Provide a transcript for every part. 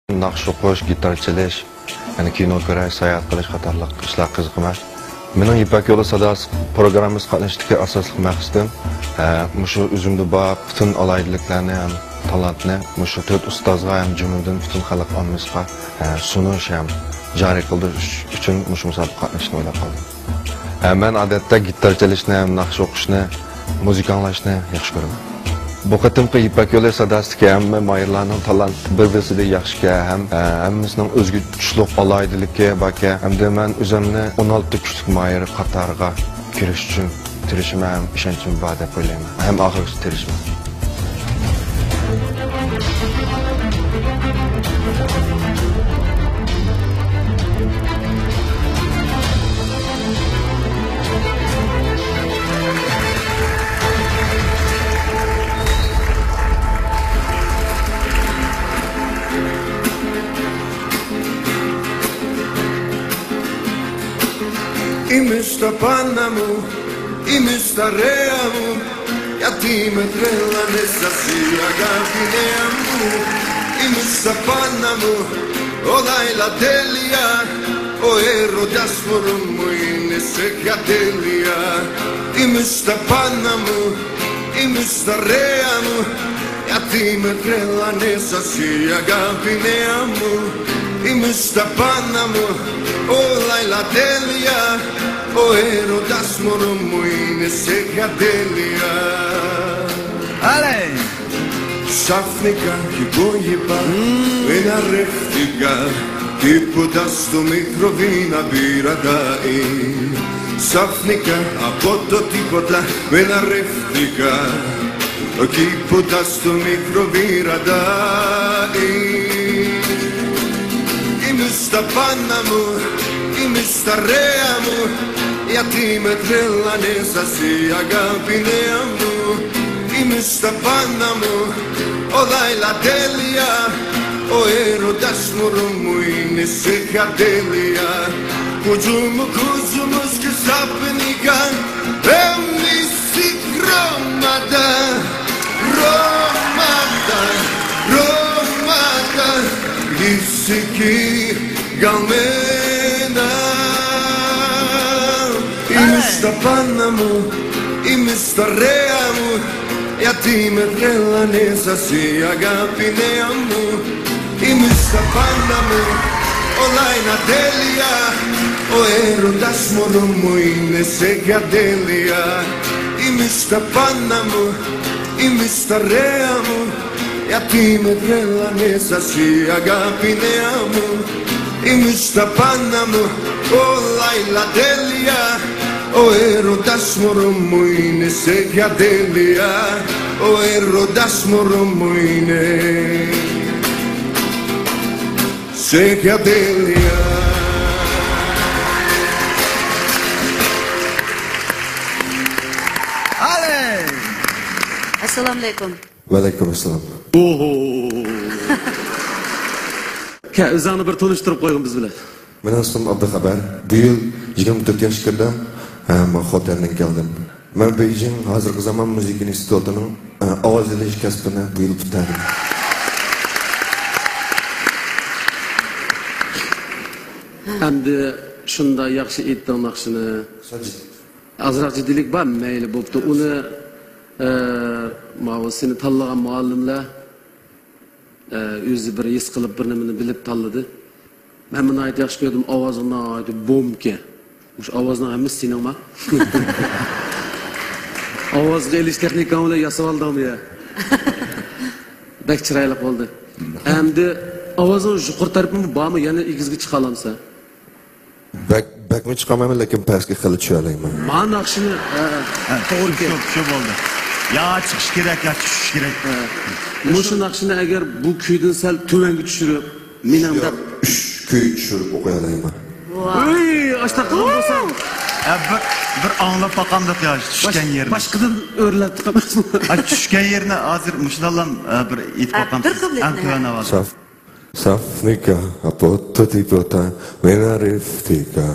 Naqsh o'qish, gitar chalish, yani kino ko'rish, sayohat qilish qatorliq ishlar qiziqman. Mening Ipak yo'li sadosi programmasi qatnashishdagi asosli maqsadim mushu o'zimda bor butun alaydiliklarni ham talantni mushu to'rt ustozga ham jumladan butun xalq ommaga sunish ham joriy qilish uchun mushu musobaqa qatnashishni o'ylab qoldim. Men odatda gitar chalishni, naqsh o'qishni, muzika anglashni yaxshi ko'raman. Bu qatimqi Ipak yo'li sadosidagi hamma mayirlarning talanti bir-birida yaxshika, hammamizning o'zga kuchli alaydiligi borga, hamda men o'zimni 16 kuchli mayir qatoriga kirish uchun tirishman, ishonchim bor deb o'ylayman. Ham oxirgacha tirishman. Είμαι στα πάνω μου, είμαι στα ρέα μου, γιατί με τρέλανες εσύ αγάπη νέα μου. Είμαι στα πάνω μου, όλα έλα τέλεια, ο έρωτας μωρό μου είναι σε κατέλεια. Είμαι στα πάνω μου, είμαι στα ρέα μου, γιατί με τρέλανες εσύ αγάπη νέα μου. Είμαι στα πάνω μου, όλα έλα τέλεια, ο έρωτας μωρό μου είναι σε κατέλεια. Άλλε! Ξαφνικά κι υπόγειπα, εναρρεύτηκα, τίποτα στο μικροβί να πειρατάει. Ξαφνικά από το τίποτα εναρρεύτηκα, τίποτα στο μικροβί ρατάει. Είμαι στα πάνω μου, είμαι στα ρέα μου, γιατί με τρέλανες εσύ αγάπη νέα μου. Είμαι στα πάνω μου, όλα έλα τέλεια, ο έρωτας μωρό μου είναι σε κατέλεια. Κουζούμου και ξαφνικά έμνηση χρώματα, χρώματα, χρώματα, είσαι εκεί γαμμένα. Είμαι στα πάνω μου, είμαι στα ρέα μου, γιατί με τρέλανες εσύ αγάπη νέα μου. Είμαι στα πάνω μου, όλα είναι ατέλεια, ο έρωτας μόνο μου είναι σε κατέλεια. Είμαι στα πάνω μου, είμαι στα ρέα μου, γιατί με τρέλανες εσύ αγάπη νέα μου. Είμαι στα πάνω μου, όλα είναι ατέλεια, ο έρωτας μωρό μου είναι σε κατέλεια, ο έρωτας μωρό μου είναι σε κατέλεια. Allez! Assalamu alaikum. Waalaikumsalam. O'zingni bir tanishtirib qo'ygin biz bilan. Mening ismim Abduxabar. Bu yil 24 yoshga kirdim. Men Xotandan keldim. Men Beijing hozirgi zamon muzika institutining ovoz ilish kasbini bu yil bitirdim. Endi shunda yaxshi aytding naqshini. Azroq jiddilik bor, mayli bo'pti. Uni mana seni tanlagan muallimlar o'zi bir his qilib bir nimani bilib tanladi. Men buni aytib yaxshi ko'rdim, ovozingni aytib bomka. O'sha ovozning hammasi seningmi? Ovozga elish texnikani bilan yasab oldimmi ya? Bak chiroyli bo'ldi. Endi ovozing yuqori tarafimi bormi, yana egizga chiqa olamsan? Bakmi chiqamayman, lekin pastga qilib tusha olaman. Men naqshini to'g'ri shu bo'ldi. Ya chiqish kerak, ya tushish kerak. Mushu naqshini agar bu kuydan sal tuvanga tushirib, menimda 3 kuy tushirib o'qiy olaman. Voy, ashtaqa bo'lsam, bir anglab bakamdık ya tushgan yerini. Boshqadan o'rlatib qolmasmi? Tushgan yerini hozir mushlallam bir aytib qo'yamiz. Safnika, apotto tipota, venariftika.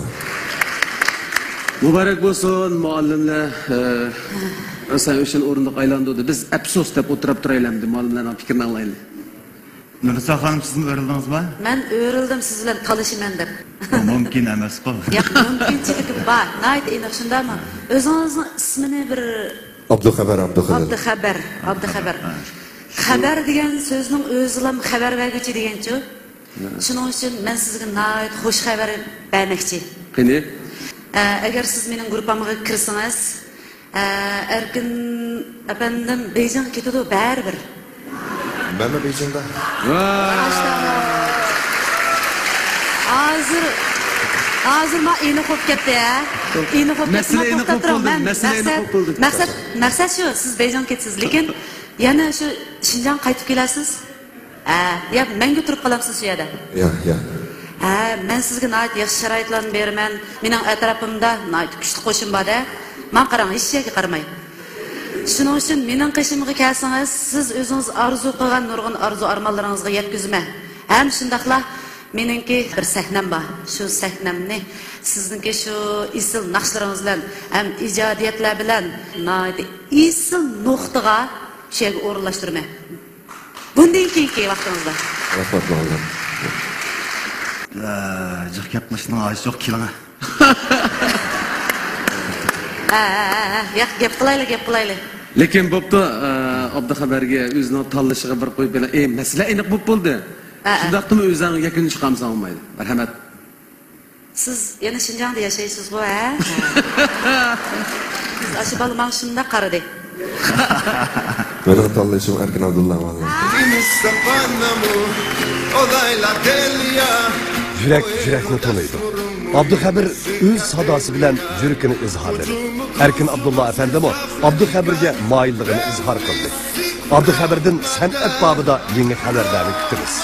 Muborak bo'lsin muallimlar. Sen üçün o'rindiq aylandı. Biz afsus deb o'tirib turaylik, muallimlarning fikrini anglaylik. Nurisa Hanım siz mi öğrendiniz mi? Ben öğrendim siz bilen talışıman deb. Mümkün emas qo'y. Yo'q, mümkinchiligi bor. Nayt aniq shundami? O'zingizning ismini bir Abduxabar. Abduxabar. Xabar degan so'zning o'zi ham xabar berguvchi deganchi. Shuning uchun men sizga nayt xush xabar bermoqchi. Qani? Agar siz mening gruppamga kirsangiz, erkin efendim Beyjan ketadi baribir. Ben de Beijing'de. Hazır ma ini qo'yib ketdi ya. Ini qo'yib Masala ini qo'yib bo'ldi. Masala ini qo'yib bo'ldi. Maqsad shu, siz Beyjan ketsiz, lekin yana shu Shinjon qaytib kelasiz. Ya menga turib qolamsiz shu yerda. Ya. Men sizga nayt yaxshi sharoitlarni beraman. Mening atrofimda nayt kuchli qo'shin bor-da. Men qarang, hech yerga qaramay. Shuning uchun mening qishimga kelsangiz, siz o'zingiz orzu qilgan nurg'un orzu armonlaringizga yetkazma. Ham shundaqla meningki bir sahnam bor. Shu sahnamni sizningki shu isil naqshlaringiz bilan, ham ijodiyatlar bilan isil nuqtaga shega o'rinlashtirma. Bundan keyingi vaqtingizda. Rahmat olun. Jiq gap qilishning ojiz yo'q kelinglar. Yo'q, gap qilaylik. Lekin bo'pti, Abduxabarga o'zining tanlashiga bir qo'yib bera. Masala aniq bo'ldi. Shundaqmi o'zing yakun chiqamsan olmaydi. Marhamat. Siz yana Shinjonda yashaysiz-ku, ha? Siz aşı balman shunda qaradi. Benim tanışım Erkin Abdullah vallahi. Yürekni to'laydi. Abduxabir o'z sadosi bilan yuragini izhor qildi. Erkin Abdullah efendimi Abduxabirga moyilligini izhor qildi. Abduxabirdan san'at babida yangi xabarlarni kutamiz.